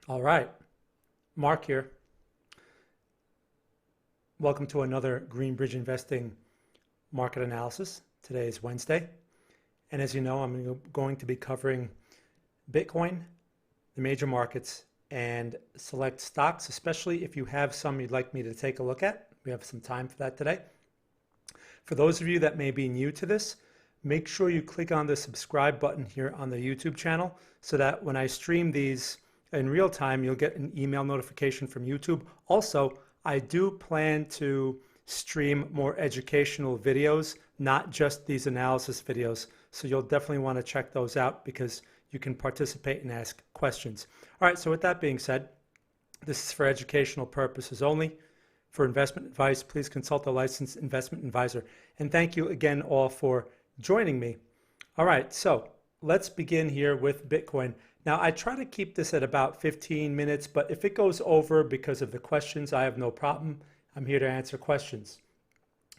All right, Mark here. Welcome to another Greenbridge Investing market analysis. Today is Wednesday, and as you know, I'm going to be covering Bitcoin, the major markets, and select stocks, especially if you have some you'd like me to take a look at. We have some time for that today. For those of you that may be new to this, make sure you click on the subscribe button here on the YouTube channel so that when I stream these in real time, you'll get an email notification from YouTube. Also, I do plan to stream more educational videos, not just these analysis videos. So you'll definitely want to check those out because you can participate and ask questions. All right, so with that being said, this is for educational purposes only. For investment advice, please consult a licensed investment advisor. And thank you again all for joining me. All right, so let's begin here with Bitcoin. Now, I try to keep this at about 15 minutes, but if it goes over because of the questions, I have no problem. I'm here to answer questions.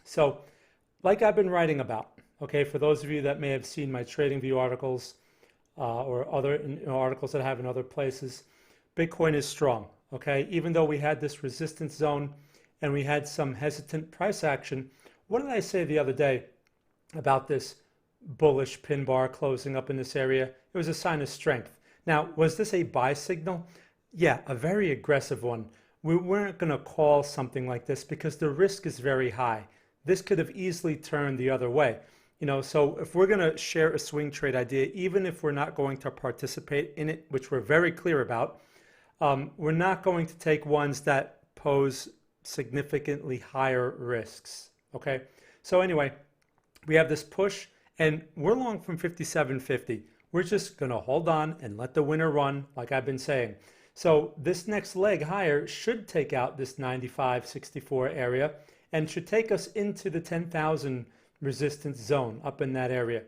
So, like I've been writing about, okay, for those of you that may have seen my TradingView articles or other articles that I have in other places, Bitcoin is strong, okay? Even though we had this resistance zone and we had some hesitant price action, what did I say the other day about this bullish pin bar closing up in this area? It was a sign of strength. Now, was this a buy signal? Yeah, a very aggressive one. We weren't going to call something like this because the risk is very high. This could have easily turned the other way. So if we're going to share a swing trade idea, even if we're not going to participate in it, which we're very clear about, we're not going to take ones that pose significantly higher risks. Okay. So anyway, we have this push and we're long from 57.50. We're just going to hold on and let the winner run, like I've been saying. So this next leg higher should take out this 95.64 area and should take us into the 10,000 resistance zone up in that area.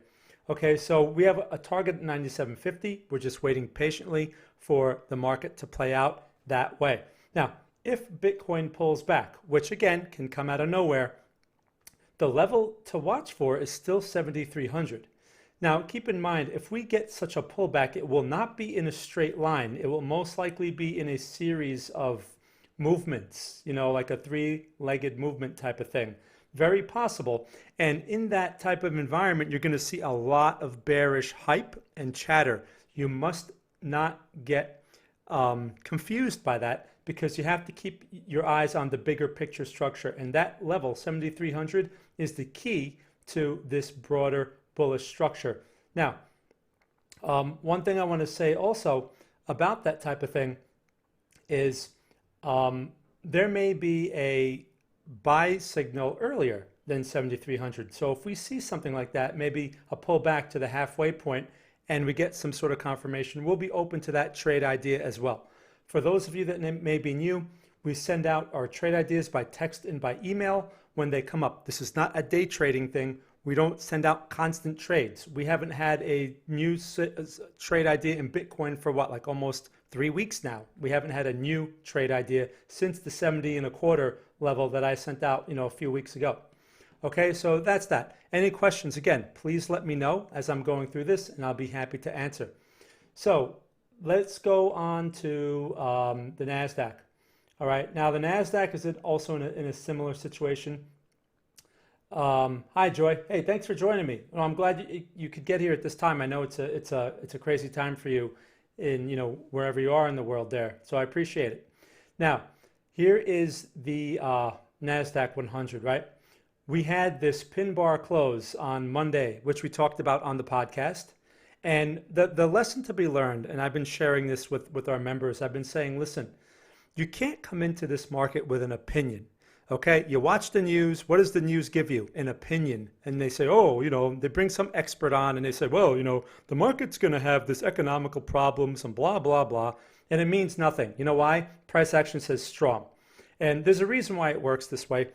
Okay, so we have a target at 97.50. We're just waiting patiently for the market to play out that way. Now, if Bitcoin pulls back, which again can come out of nowhere, the level to watch for is still 7,300. Now, keep in mind, if we get such a pullback, it will not be in a straight line. It will most likely be in a series of movements, like a three-legged movement type of thing. Very possible. And in that type of environment, you're going to see a lot of bearish hype and chatter. You must not get confused by that because you have to keep your eyes on the bigger picture structure. And that level, 7,300, is the key to this broader bullish structure. Now, one thing I want to say also about that type of thing is there may be a buy signal earlier than 7,300. So if we see something like that, maybe a pullback to the halfway point and we get some sort of confirmation, we'll be open to that trade idea as well. For those of you that may be new, we send out our trade ideas by text and by email when they come up. This is not a day trading thing. We don't send out constant trades. We haven't had a new trade idea in Bitcoin for what, like almost 3 weeks now. We haven't had a new trade idea since the 70.25 level that I sent out, a few weeks ago. Okay, so that's that. Any questions, again, please let me know as I'm going through this and I'll be happy to answer. So let's go on to the Nasdaq. All right, now the Nasdaq is also in a similar situation. Hi, Joy. Hey, thanks for joining me. I'm glad you could get here at this time. I know it's a crazy time for you in wherever you are in the world there. So I appreciate it. Now, here is the Nasdaq 100, right? We had this pin bar close on Monday, which we talked about on the podcast. And the lesson to be learned, and I've been sharing this with our members, I've been saying, listen, you can't come into this market with an opinion. Okay, you watch the news. What does the news give you? An opinion. And they say, oh, they bring some expert on and they say, well, the market's going to have this economical problems and blah, blah, blah. And it means nothing. You know why? Price action says strong. And there's a reason why it works this way.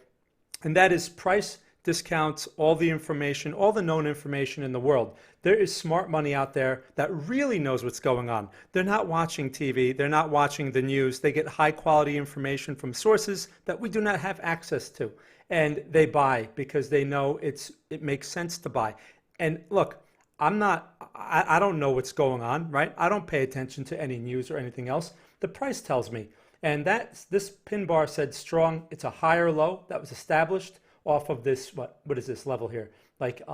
And that is price discounts all the information, all the known information in the world. There is smart money out there that really knows what's going on. They're not watching TV. They're not watching the news. They get high quality information from sources that we do not have access to. And they buy because they know it makes sense to buy. And look, I don't know what's going on, right? I don't pay attention to any news or anything else. The price tells me. And this pin bar said strong. It's a higher low that was established off of this, what is this level here? Like,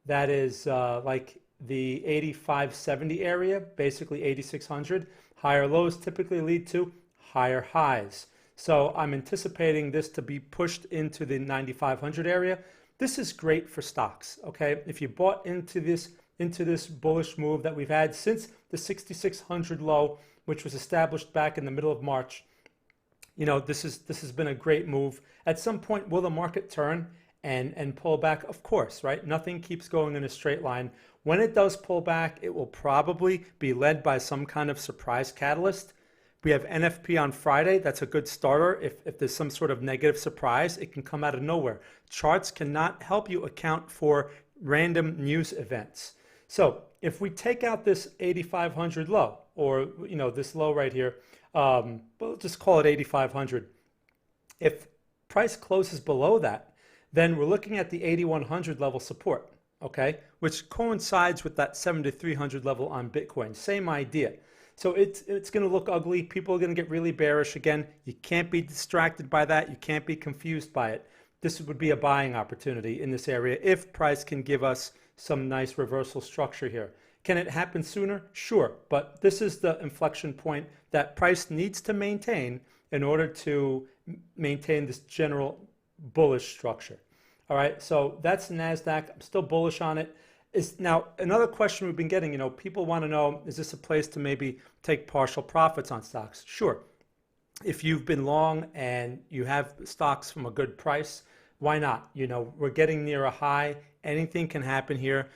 that is like the 8570 area, basically 8600. Higher lows typically lead to higher highs. So I'm anticipating this to be pushed into the 9500 area. This is great for stocks, okay? If you bought into this bullish move that we've had since the 6600 low, which was established back in the middle of March, you know, this has been a great move. At some point, will the market turn and pull back? Of course, right? Nothing keeps going in a straight line. When it does pull back, it will probably be led by some kind of surprise catalyst. We have NFP on Friday. That's a good starter. If there's some sort of negative surprise, it can come out of nowhere. Charts cannot help you account for random news events. So if we take out this 8,500 low, or you know, this low right here, we'll just call it 8,500. If price closes below that, then we're looking at the 8,100 level support, okay, which coincides with that 7,300 level on Bitcoin. Same idea. So it's going to look ugly. People are going to get really bearish again. You can't be distracted by that. You can't be confused by it. This would be a buying opportunity in this area if price can give us some nice reversal structure here. Can it happen sooner? Sure. But this is the inflection point that price needs to maintain in order to maintain this general bullish structure. All right. So that's Nasdaq. I'm still bullish on it. Now, another question we've been getting, you know, people want to know, is this a place to maybe take partial profits on stocks? Sure. If you've been long and you have stocks from a good price, why not? You know, we're getting near a high. Anything can happen here.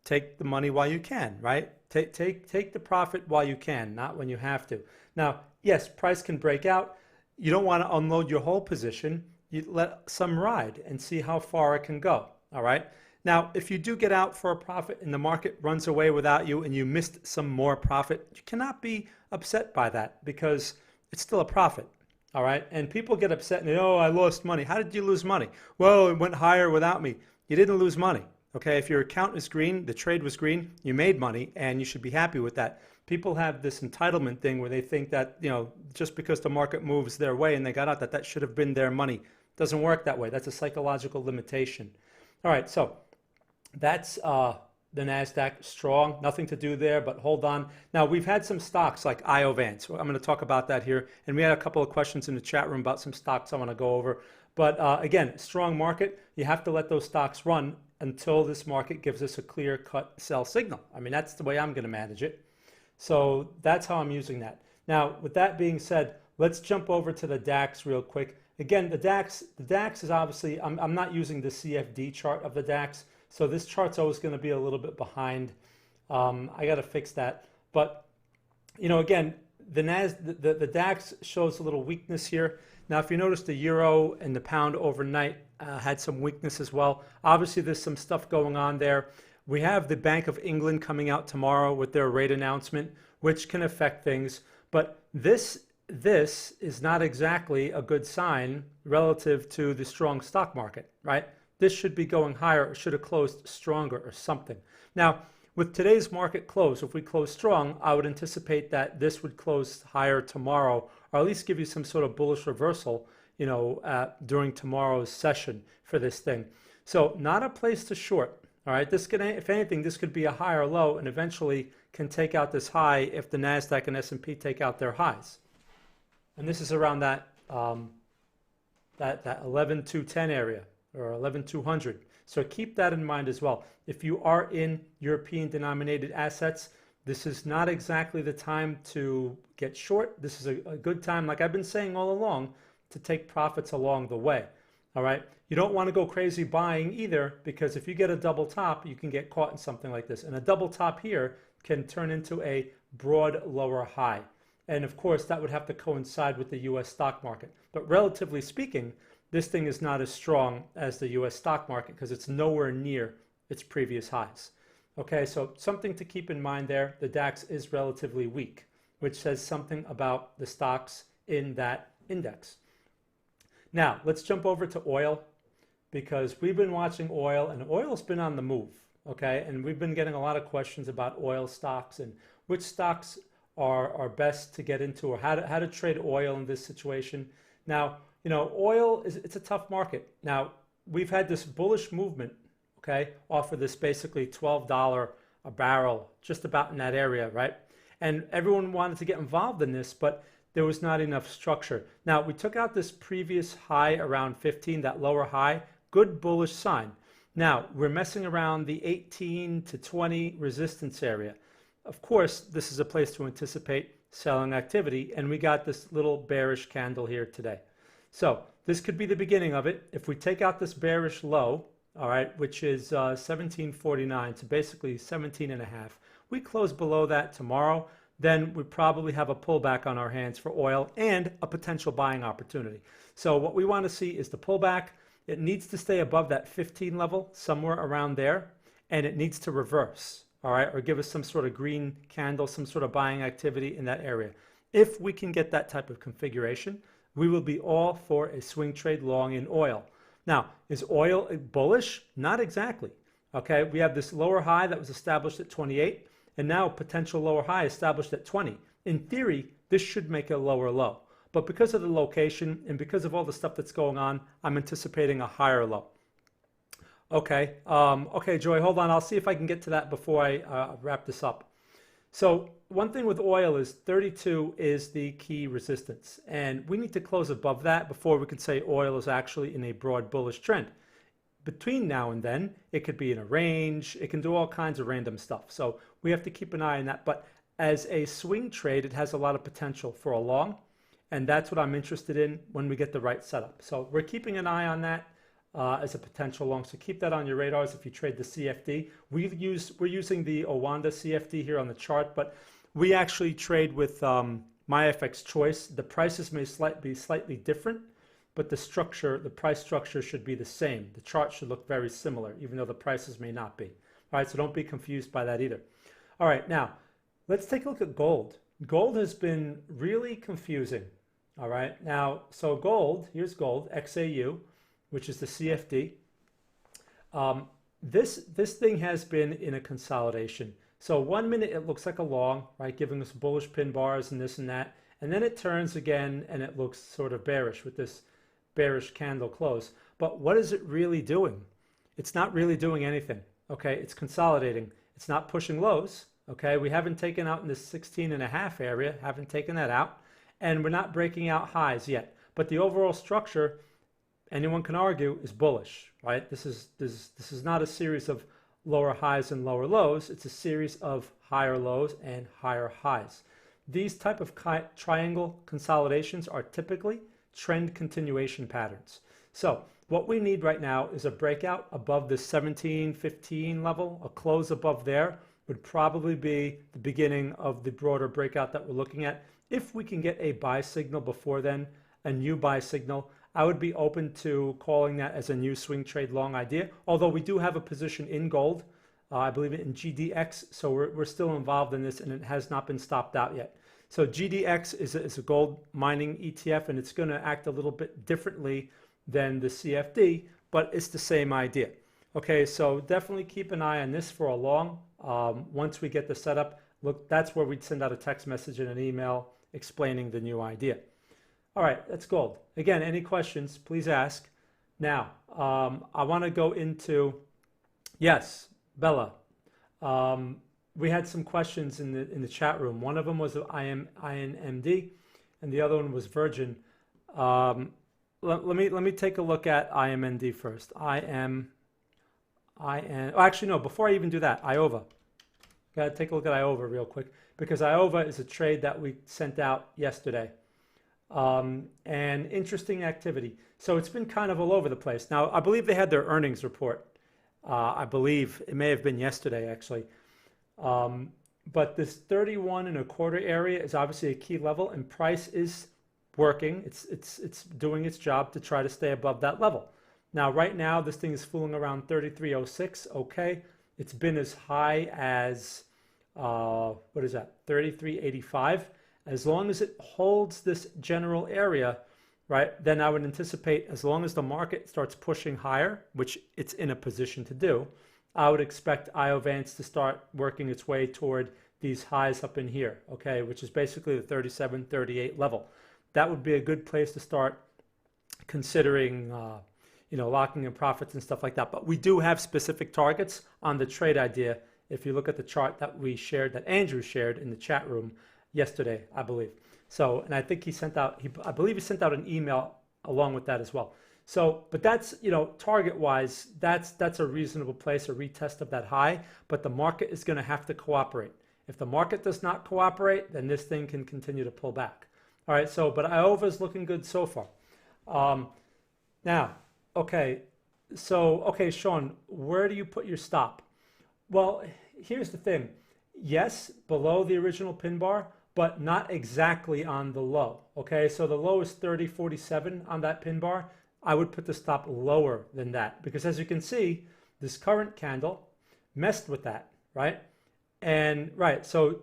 Take the money while you can, right? Take the profit while you can, not when you have to. Now, yes, price can break out. You don't want to unload your whole position. You let some ride and see how far it can go, all right? Now, if you do get out for a profit and the market runs away without you and you missed some more profit, you cannot be upset by that because it's still a profit, all right? And people get upset and, oh, I lost money. How did you lose money? Well, it went higher without me. You didn't lose money, okay? If your account is green, the trade was green, you made money, and you should be happy with that. People have this entitlement thing where they think that, you know, just because the market moves their way and they got out, that should have been their money. It doesn't work that way. That's a psychological limitation. All right, so that's the Nasdaq strong, nothing to do there, but hold on. Now we've had some stocks like IOVA. So I'm going to talk about that here. And we had a couple of questions in the chat room about some stocks I want to go over. But again, strong market, you have to let those stocks run until this market gives us a clear cut sell signal. I mean, that's the way I'm going to manage it. So that's how I'm using that. Now, with that being said, let's jump over to the DAX real quick. Again, the DAX is obviously, I'm not using the CFD chart of the DAX. So this chart's always going to be a little bit behind. I got to fix that. But, you know, again, the DAX shows a little weakness here. Now, if you notice, the euro and the pound overnight had some weakness as well. Obviously, there's some stuff going on there. We have the Bank of England coming out tomorrow with their rate announcement, which can affect things. But this is not exactly a good sign relative to the strong stock market, right? This should be going higher or should have closed stronger or something. Now, with today's market close, if we close strong, I would anticipate that this would close higher tomorrow, or at least give you some sort of bullish reversal, you know, during tomorrow's session for this thing. So not a place to short, all right? This could, if anything, this could be a higher low and eventually can take out this high if the Nasdaq and S&P take out their highs. And this is around that, that 11,210 area, or 11,200. So keep that in mind as well. If you are in European denominated assets, this is not exactly the time to get short. This is a good time, like I've been saying all along, to take profits along the way. All right. You don't want to go crazy buying either, because if you get a double top, you can get caught in something like this. And a double top here can turn into a broad lower high. And of course, that would have to coincide with the US stock market. But relatively speaking, this thing is not as strong as the US stock market because it's nowhere near its previous highs. Okay, so something to keep in mind there. The DAX is relatively weak, which says something about the stocks in that index. Now, let's jump over to oil, because we've been watching oil, and oil's been on the move. okay? And we've been getting a lot of questions about oil stocks and which stocks are best to get into, or how to trade oil in this situation. Now, you know, oil it's a tough market. Now, we've had this bullish movement, okay, off of this basically $12 a barrel, just about in that area, right? And everyone wanted to get involved in this, but there was not enough structure. Now, we took out this previous high around 15, that lower high, good bullish sign. Now, we're messing around the 18 to 20 resistance area. Of course, this is a place to anticipate selling activity, and we got this little bearish candle here today. So this could be the beginning of it. If we take out this bearish low, all right, which is 1749, so basically 17 and a half, we close below that tomorrow, then we probably have a pullback on our hands for oil and a potential buying opportunity. So what we want to see is the pullback. It needs to stay above that 15 level, somewhere around there, and it needs to reverse, all right, or give us some sort of green candle, some sort of buying activity in that area. If we can get that type of configuration, we will be all for a swing trade long in oil. Now, is oil bullish? Not exactly. Okay, we have this lower high that was established at 28, and now potential lower high established at 20. In theory, this should make a lower low. But because of the location and because of all the stuff that's going on, I'm anticipating a higher low. Okay, okay, Joy, hold on. I'll see if I can get to that before I wrap this up. So one thing with oil is 32 is the key resistance, and we need to close above that before we can say oil is actually in a broad bullish trend. Between now and then, it could be in a range, it can do all kinds of random stuff. So we have to keep an eye on that. But as a swing trade, it has a lot of potential for a long, and that's what I'm interested in when we get the right setup. So we're keeping an eye on that as a potential long. So keep that on your radars if you trade the CFD. We're using the Owanda CFD here on the chart, but we actually trade with MyFX Choice. The prices may be slightly different, but the structure, the price structure should be the same. The chart should look very similar, even though the prices may not be. All right, so don't be confused by that either. All right, now let's take a look at gold. Gold has been really confusing. All right, now, so gold, here's gold, XAU, which is the CFD. This thing has been in a consolidation. So 1 minute it looks like a long, right, giving us bullish pin bars and this and that, and then it turns again and it looks sort of bearish with this bearish candle close. But what is it really doing? It's not really doing anything. Okay, it's consolidating. It's not pushing lows. Okay, we haven't taken out in this 16 and a half area, haven't taken that out, and we're not breaking out highs yet. But the overall structure, anyone can argue, is bullish, right? This is not a series of lower highs and lower lows. It's a series of higher lows and higher highs. These type of triangle consolidations are typically trend continuation patterns. So what we need right now is a breakout above the 1715 level. A close above there would probably be the beginning of the broader breakout that we're looking at. If we can get a buy signal before then, a new buy signal, I would be open to calling that as a new swing trade long idea, although we do have a position in gold. I believe it in GDX, so we're still involved in this, and it has not been stopped out yet. So GDX is a gold mining ETF, and it's going to act a little bit differently than the CFD, but it's the same idea. Okay, so definitely keep an eye on this for a long. Once we get the setup, look, that's where we'd send out a text message and an email explaining the new idea. All right, that's gold. Again, any questions, please ask. Now, I want to go into, yes, Bella. We had some questions in the chat room. One of them was INMD, and the other one was Virgin. Let me take a look at IMND first. Actually, no, before I even do that, IOVA. Got to take a look at IOVA real quick, because IOVA is a trade that we sent out yesterday. And interesting activity. So it's been kind of all over the place. Now, I believe they had their earnings report. I believe it may have been yesterday, actually. But this 31.25 area is obviously a key level, and price is working. It's doing its job to try to stay above that level. Now, right now, this thing is fooling around 33.06. Okay, it's been as high as what is that? 33.85. As long as it holds this general area, right, then I would anticipate, as long as the market starts pushing higher, which it's in a position to do, I would expect IOVA to start working its way toward these highs up in here, okay, which is basically the 37, 38 level. That would be a good place to start considering, locking in profits and stuff like that. But we do have specific targets on the trade idea. If you look at the chart that we shared, that Andrew shared in the chat room yesterday, I believe. So, and I think I believe he sent out an email along with that as well. So, but that's, target-wise, that's a reasonable place, a retest of that high, but the market is going to have to cooperate. If the market does not cooperate, then this thing can continue to pull back. All right, so, but IOVA is looking good so far. Now, okay, so, okay, Sean, where do you put your stop? Well, here's the thing. Yes, below the original pin bar, but not exactly on the low, okay? So the low is 30.47 on that pin bar. I would put the stop lower than that because as you can see, this current candle messed with that, right? And right, so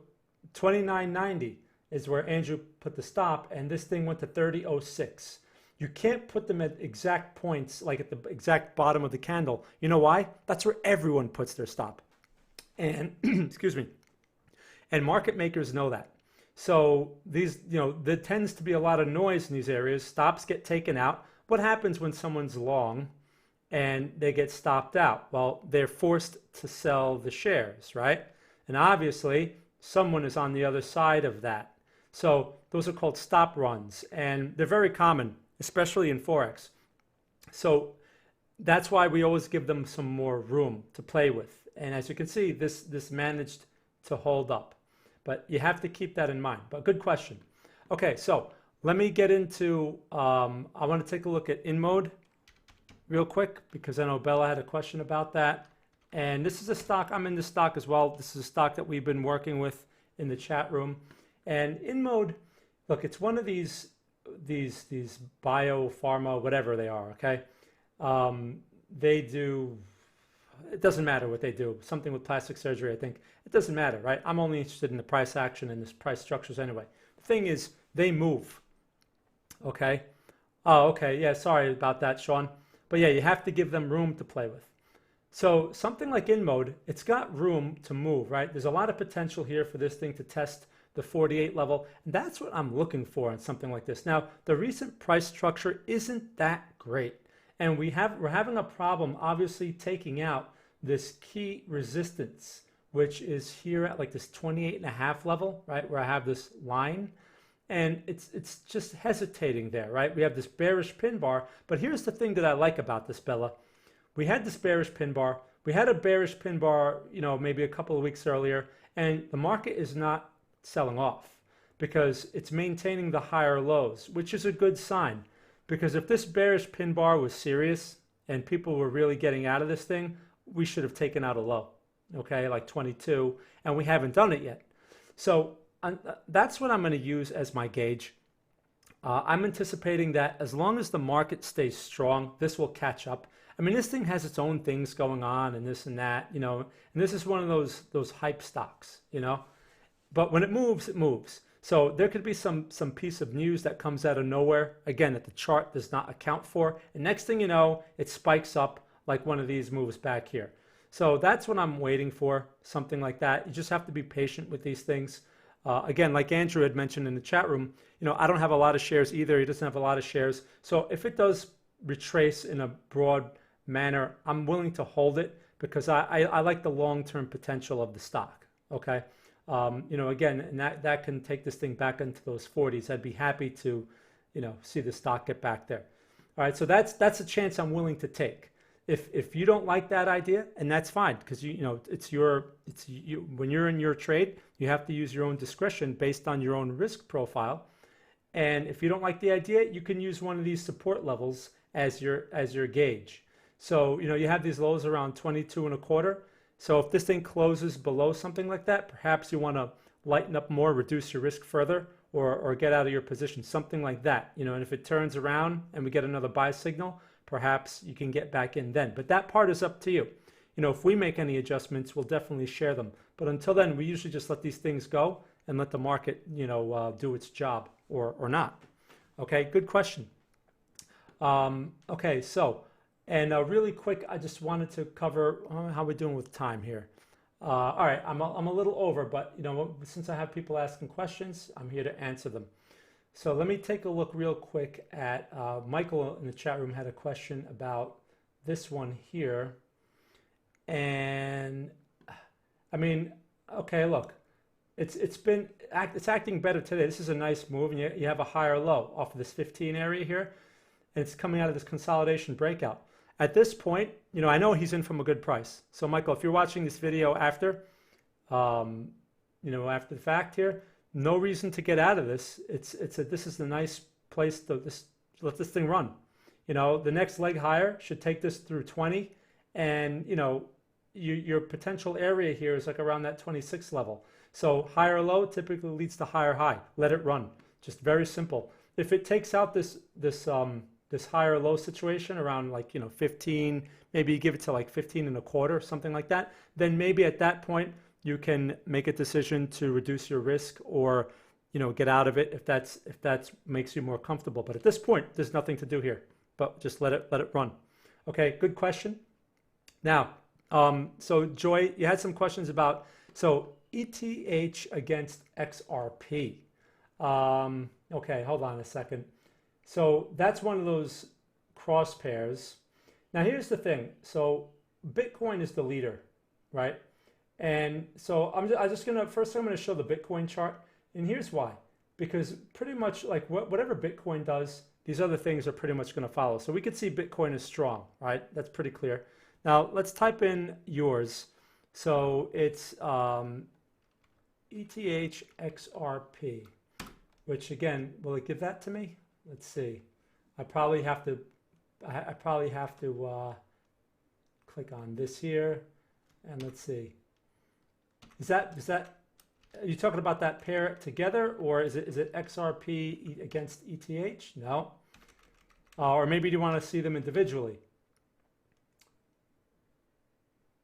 29.90 is where Andrew put the stop and this thing went to 30.06. You can't put them at exact points, like at the exact bottom of the candle. You know why? That's where everyone puts their stop. And, excuse me, and market makers know that. So these, there tends to be a lot of noise in these areas. Stops get taken out. What happens when someone's long and they get stopped out? Well, they're forced to sell the shares, right? And obviously, someone is on the other side of that. So those are called stop runs, and they're very common, especially in Forex. So that's why we always give them some more room to play with. And as you can see, this managed to hold up. But you have to keep that in mind. But good question. Okay, so let me get into, I want to take a look at in mode real quick because I know Bella had a question about that. And this is a stock, I'm in this stock as well. This is a stock that we've been working with in the chat room. And in mode, look, it's one of these biopharma, whatever they are, okay? They do, it doesn't matter what they do, something with plastic surgery, I think. It doesn't matter, right? I'm only interested in the price action and this price structures anyway. The thing is, they move, okay? Oh, okay, yeah, sorry about that, Sean. But yeah, you have to give them room to play with. So something like in mode, it's got room to move, right? There's a lot of potential here for this thing to test the 48 level. And that's what I'm looking for in something like this. Now, the recent price structure isn't that great. And we're having a problem, obviously, taking out this key resistance, which is here at like this 28.5 level, right? Where I have this line. And it's just hesitating there, right? We have this bearish pin bar. But here's the thing that I like about this, Bella. We had this bearish pin bar. We had a bearish pin bar, maybe a couple of weeks earlier, and the market is not selling off because it's maintaining the higher lows, which is a good sign. Because if this bearish pin bar was serious and people were really getting out of this thing, we should have taken out a low, okay, like 22, and we haven't done it yet. So that's what I'm going to use as my gauge. I'm anticipating that as long as the market stays strong, this will catch up. I mean, this thing has its own things going on and this and that, and this is one of those hype stocks, but when it moves, it moves. So there could be some piece of news that comes out of nowhere, again, that the chart does not account for. And next thing you know, it spikes up like one of these moves back here. So that's what I'm waiting for, something like that. You just have to be patient with these things. Again, like Andrew had mentioned in the chat room, I don't have a lot of shares either. He doesn't have a lot of shares. So if it does retrace in a broad manner, I'm willing to hold it because I like the long-term potential of the stock, okay? Again, and that can take this thing back into those 40s. I'd be happy to, see the stock get back there. All right, so that's a chance I'm willing to take. If you don't like that idea, and that's fine, because it's you when you're in your trade, you have to use your own discretion based on your own risk profile. And if you don't like the idea, you can use one of these support levels as your gauge. So you have these lows around 22.25. So if this thing closes below something like that, perhaps you want to lighten up more, reduce your risk further, or get out of your position, something like that. And if it turns around and we get another buy signal, perhaps you can get back in then. But that part is up to you. If we make any adjustments, we'll definitely share them. But until then, we usually just let these things go and let the market, do its job or not. Okay, good question. Okay, so, And really quick, I just wanted to cover how we're doing with time here. All right, I'm a little over, but you know, since I have people asking questions, I'm here to answer them. So let me take a look real quick at Michael in the chat room had a question about this one here. And I mean, okay, look, it's acting better today. This is a nice move, and you have a higher low off of this 15 area here, and it's coming out of this consolidation breakout. At this point, you know, I know he's in from a good price. So Michael, if you're watching this video after, you know, after the fact here, no reason to get out of this. This is a nice place to let this thing run. You know, the next leg higher should take this through 20, and you know, your potential area here is like around that 26 level. So higher low typically leads to higher high. Let it run. Just very simple. If it takes out this higher low situation around like, you know, 15, maybe you give it to like 15 and a quarter, something like that, then maybe at that point you can make a decision to reduce your risk or, you know, get out of it if that makes you more comfortable. But at this point, there's nothing to do here, but just let it run. Okay, good question. Now, so Joy, you had some questions about, so ETH against XRP. Okay, hold on a second. So that's one of those cross pairs. Now here's the thing. So Bitcoin is the leader, right? And so I'm just gonna show the Bitcoin chart, and here's why. Because pretty much like whatever Bitcoin does, these other things are pretty much gonna follow. So we could see Bitcoin is strong, right? That's pretty clear. Now let's type in yours. So it's ETH XRP, which again, will it give that to me? Let's see. I probably have to click on this here, and let's see. Is that are you talking about that pair together, or is it XRP against ETH? No. Or maybe you want to see them individually.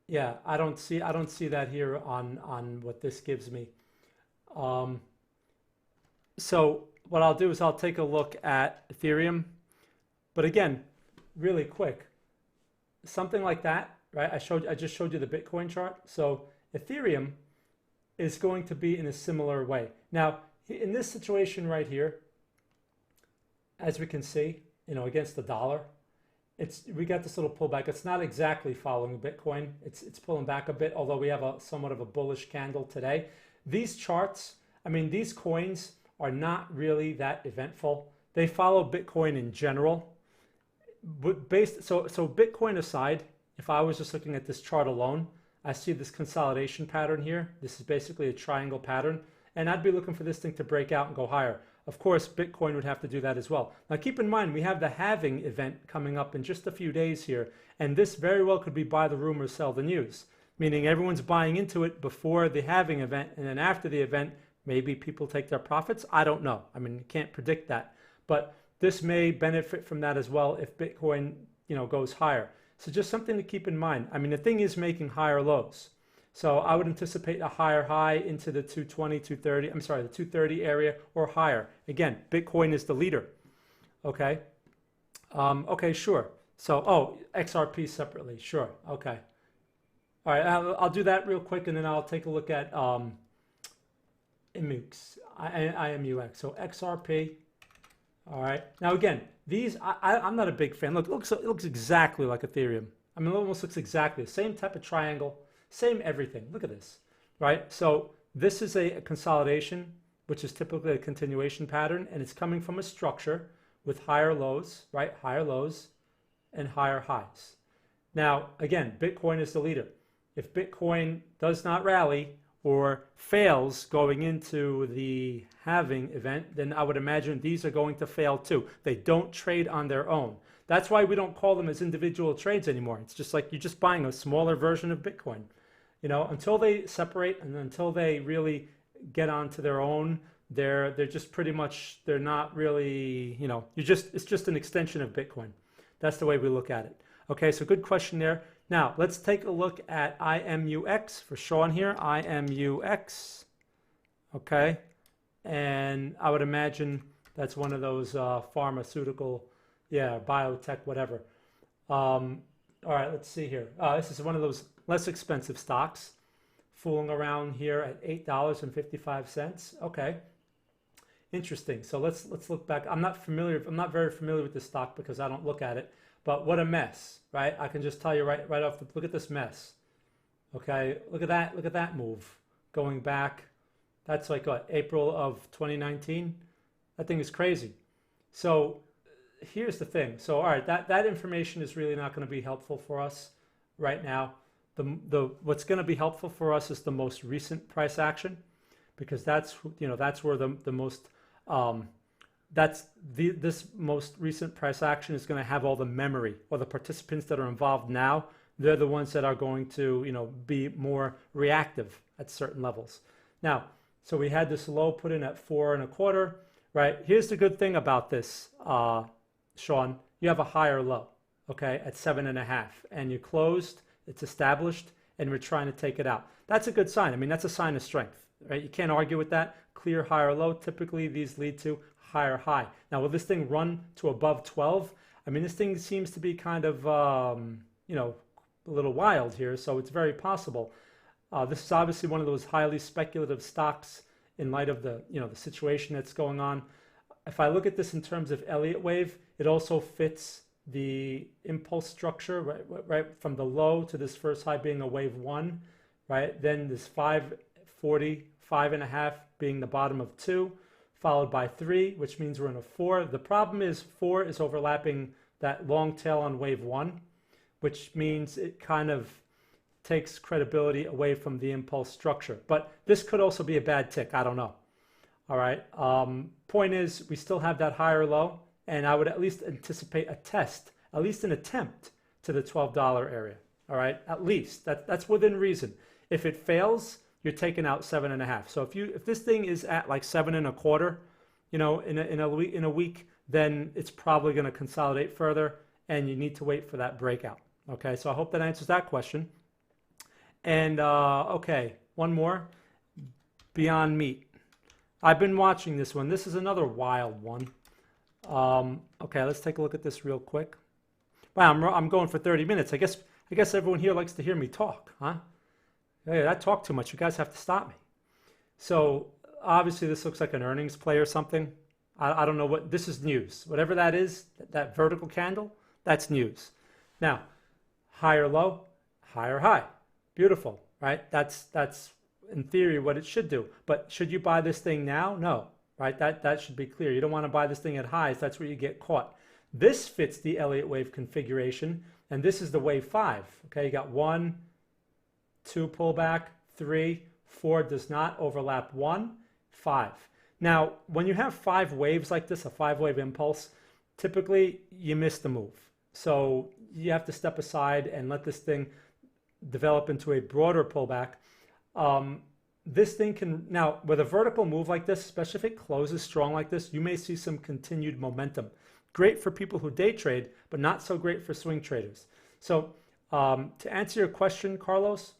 Yeah, I don't see that here on what this gives me. So what I'll do is I'll take a look at Ethereum, but again, really quick, something like that, right? I just showed you the Bitcoin chart. So Ethereum is going to be in a similar way. Now, in this situation right here, as we can see, you know, against the dollar, we got this little pullback. It's not exactly following Bitcoin. It's pulling back a bit, although we have somewhat of a bullish candle today. These charts, I mean, these coins are not really that eventful. They follow Bitcoin in general. But so Bitcoin aside, if I was just looking at this chart alone, I see this consolidation pattern here. This is basically a triangle pattern, and I'd be looking for this thing to break out and go higher. Of course, Bitcoin would have to do that as well. Now keep in mind, we have the halving event coming up in just a few days here, and this very well could be buy the rumor, sell the news, meaning everyone's buying into it before the halving event, and then after the event, maybe people take their profits. I don't know. I mean, you can't predict that. But this may benefit from that as well if Bitcoin, you know, goes higher. So just something to keep in mind. I mean, the thing is making higher lows. So I would anticipate a higher high into the 220, 230, I'm sorry, the 230 area or higher. Again, Bitcoin is the leader. Okay. Okay, sure. So, XRP separately. Sure. Okay. All right. I'll do that real quick, and then I'll take a look at IMUX. So XRP. All right. Now again, these I'm not a big fan. Look, it looks exactly like Ethereum. I mean, it almost looks exactly the same type of triangle, same everything. Look at this, right? So this is a consolidation, which is typically a continuation pattern, and it's coming from a structure with higher lows, right? Higher lows and higher highs. Now, again, Bitcoin is the leader. If Bitcoin does not rally or fails going into the halving event, then I would imagine these are going to fail too. They don't trade on their own. That's why we don't call them as individual trades anymore. It's just like you're just buying a smaller version of Bitcoin. You know, until they separate and until they really get onto their own, they're just pretty much, they're not really, you know, it's just an extension of Bitcoin. That's the way we look at it. Okay, so good question there. Now, let's take a look at IMUX for Sean here. IMUX, okay? And I would imagine that's one of those pharmaceutical, yeah, biotech, whatever. All right, let's see here. This is one of those less expensive stocks, fooling around here at $8.55. Okay, interesting. So let's look back. I'm not very familiar with this stock because I don't look at it. But what a mess, right? I can just tell you right off. Look at this mess. Okay, look at that. Look at that move going back. That's like what, April of 2019. That thing is crazy. So here's the thing. So all right, that information is really not going to be helpful for us right now. What's going to be helpful for us is the most recent price action, because that's where the most this most recent price action is going to have all the memory, or the participants that are involved now. They're the ones that are going to be more reactive at certain levels. Now, so we had this low put in at 4.25, right? Here's the good thing about this, Sean. You have a higher low, okay, at 7.5, and you closed. It's established, and we're trying to take it out. That's a good sign. I mean, that's a sign of strength, right? You can't argue with that. Clear higher low. Typically, these lead to higher high. Now, will this thing run to above 12? I mean, this thing seems to be kind of, a little wild here, so it's very possible. This is obviously one of those highly speculative stocks in light of the situation that's going on. If I look at this in terms of Elliott wave, it also fits the impulse structure, right from the low to this first high being a wave 1, right? Then this 5.40, 5.5 being the bottom of 2, followed by 3, which means we're in a 4. The problem is 4 is overlapping that long tail on wave 1, which means it kind of takes credibility away from the impulse structure. But this could also be a bad tick. I don't know. All right. Point is, we still have that higher low, and I would at least anticipate a test, at least an attempt to the $12 area. All right. At least that's within reason. If it fails, you're taking out 7.5. So if this thing is at like 7.25, in a week, then it's probably going to consolidate further, and you need to wait for that breakout. Okay, so I hope that answers that question. And okay, one more. Beyond Meat. I've been watching this one. This is another wild one. Okay, let's take a look at this real quick. Wow, I'm going for 30 minutes. I guess everyone here likes to hear me talk, huh? Hey, I talk too much. You guys have to stop me. So obviously this looks like an earnings play or something. I don't know what this is. News. Whatever that is, that vertical candle, that's news. Now, higher low, higher high. Beautiful, right? That's in theory what it should do. But should you buy this thing now? No, right? That should be clear. You don't want to buy this thing at highs. That's where you get caught. This fits the Elliott wave configuration, and this is the wave 5. Okay, you got 1, 2 pullback, 3, 4 does not overlap 1, 5. Now, when you have 5 waves like this, a 5-wave impulse, typically you miss the move. So you have to step aside and let this thing develop into a broader pullback. This thing can, now with a vertical move like this, especially if it closes strong like this, you may see some continued momentum. Great for people who day trade, but not so great for swing traders. So to answer your question, Carlos,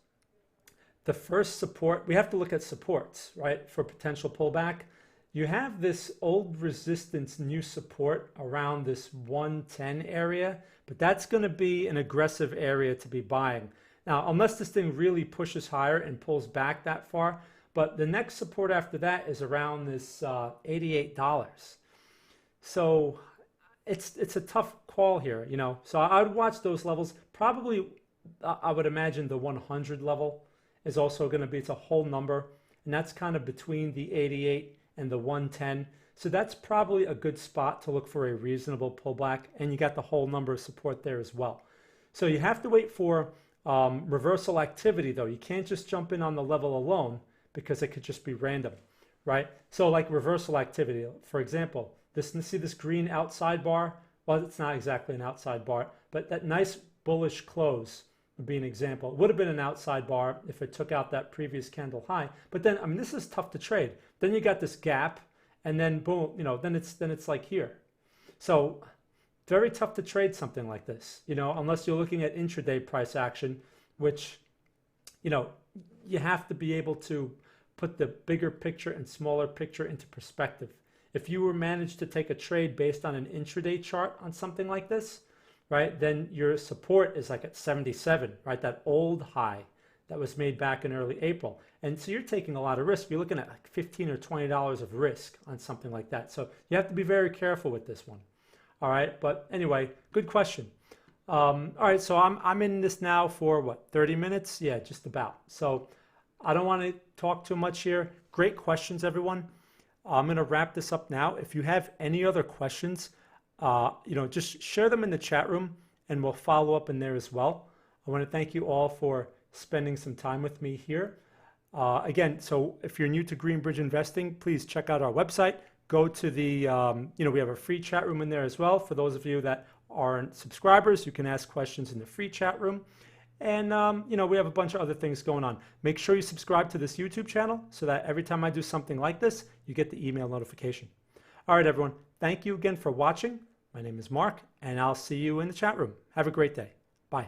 the first support, we have to look at supports, right, for potential pullback. You have this old resistance, new support around this 110 area, but that's going to be an aggressive area to be buying. Now, unless this thing really pushes higher and pulls back that far, but the next support after that is around this $88. So it's a tough call here, So I would watch those levels. Probably, I would imagine the 100 level is also going to be, it's a whole number, and that's kind of between the 88 and the 110. So that's probably a good spot to look for a reasonable pullback, and you got the whole number of support there as well. So you have to wait for reversal activity, though. You can't just jump in on the level alone because it could just be random, right? So like reversal activity, for example, see this green outside bar? Well, it's not exactly an outside bar, but that nice bullish close would be an example. It would have been an outside bar if it took out that previous candle high. But then, I mean, this is tough to trade. Then you got this gap, and then boom, then it's like here. So very tough to trade something like this, unless you're looking at intraday price action, which, you have to be able to put the bigger picture and smaller picture into perspective. If you were managed to take a trade based on an intraday chart on something like this, right, then your support is like at 77, right? That old high that was made back in early April. And so you're taking a lot of risk. You're looking at like $15 or $20 of risk on something like that. So you have to be very careful with this one. All right, but anyway, good question. All right, so I'm in this now for what, 30 minutes? Yeah, just about. So I don't want to talk too much here. Great questions, everyone. I'm going to wrap this up now. If you have any other questions, just share them in the chat room and we'll follow up in there as well. I want to thank you all for spending some time with me here. Again, so if you're new to Greenbridge Investing, please check out our website. Go to the, we have a free chat room in there as well. For those of you that aren't subscribers, you can ask questions in the free chat room. And, we have a bunch of other things going on. Make sure you subscribe to this YouTube channel so that every time I do something like this, you get the email notification. All right, everyone. Thank you again for watching. My name is Mark, and I'll see you in the chat room. Have a great day. Bye.